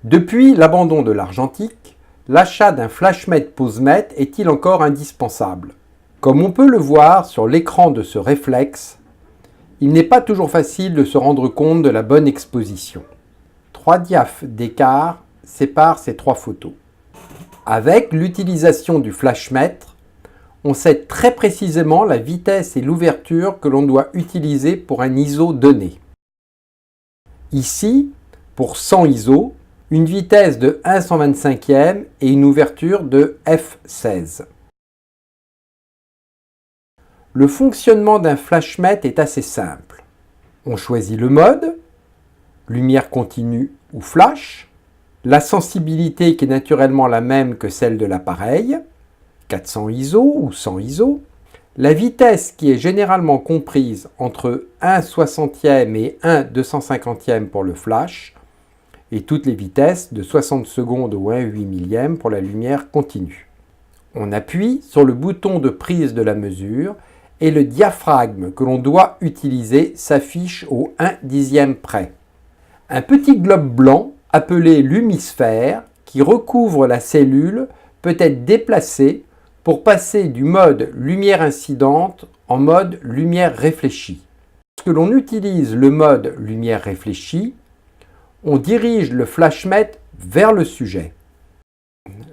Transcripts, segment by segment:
Depuis l'abandon de l'argentique, l'achat d'un flashmètre posemètre est-il encore indispensable? Comme on peut le voir sur l'écran de ce réflexe, il n'est pas toujours facile de se rendre compte de la bonne exposition. 3 diaphes d'écart séparent ces 3 photos. Avec l'utilisation du flashmètre, on sait très précisément la vitesse et l'ouverture que l'on doit utiliser pour un ISO donné. Ici, pour 100 ISO, une vitesse de 1/125e et une ouverture de f16. Le fonctionnement d'un flashmètre est assez simple. On choisit le mode, lumière continue ou flash, la sensibilité qui est naturellement la même que celle de l'appareil, 400 ISO ou 100 ISO, la vitesse qui est généralement comprise entre 1/60e et 1/250e pour le flash, et toutes les vitesses de 60 secondes ou 1/8 millième pour la lumière continue. On appuie sur le bouton de prise de la mesure et le diaphragme que l'on doit utiliser s'affiche au 1/10e près. Un petit globe blanc appelé lumisphère qui recouvre la cellule peut être déplacé pour passer du mode lumière incidente en mode lumière réfléchie. Lorsque l'on utilise le mode lumière réfléchie, on dirige le flashmètre vers le sujet.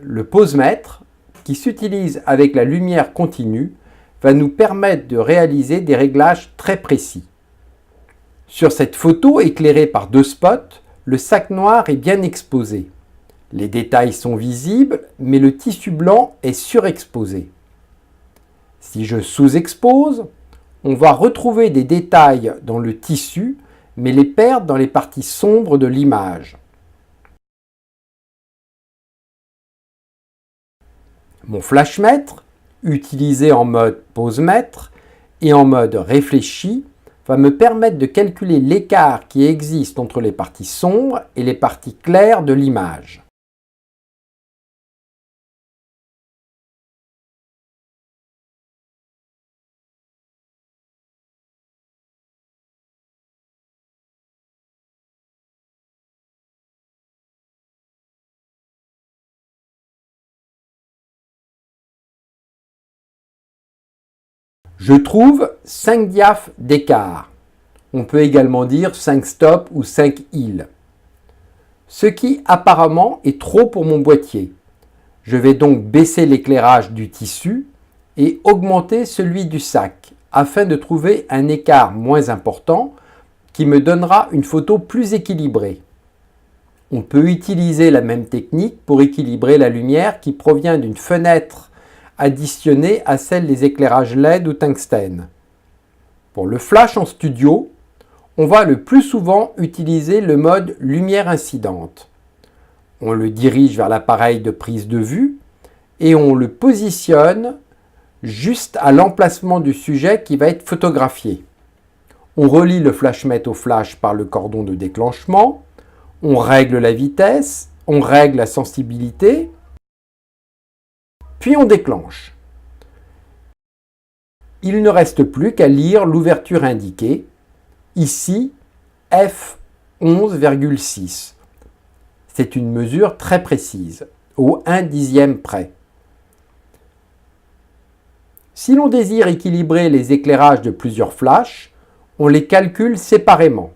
Le posemètre, qui s'utilise avec la lumière continue, va nous permettre de réaliser des réglages très précis. Sur cette photo éclairée par 2 spots, le sac noir est bien exposé. Les détails sont visibles, mais le tissu blanc est surexposé. Si je sous-expose, on va retrouver des détails dans le tissu, mais les perdre dans les parties sombres de l'image. Mon flashmètre, utilisé en mode posemètre et en mode réfléchi, va me permettre de calculer l'écart qui existe entre les parties sombres et les parties claires de l'image. Je trouve 5 diaphes d'écart. On peut également dire 5 stops ou 5 îles. Ce qui apparemment est trop pour mon boîtier. Je vais donc baisser l'éclairage du tissu et augmenter celui du sac afin de trouver un écart moins important qui me donnera une photo plus équilibrée. On peut utiliser la même technique pour équilibrer la lumière qui provient d'une fenêtre additionnée à celle des éclairages LED ou tungstène. Pour le flash en studio, on va le plus souvent utiliser le mode lumière incidente. On le dirige vers l'appareil de prise de vue et on le positionne juste à l'emplacement du sujet qui va être photographié. On relie le flashmètre au flash par le cordon de déclenchement, on règle la vitesse, on règle la sensibilité, puis on déclenche. Il ne reste plus qu'à lire l'ouverture indiquée, ici f11,6. C'est une mesure très précise, au 1/10e près. Si l'on désire équilibrer les éclairages de plusieurs flashs, on les calcule séparément.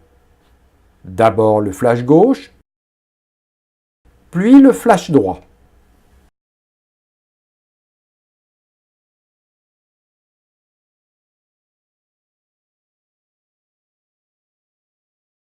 D'abord le flash gauche, puis le flash droit.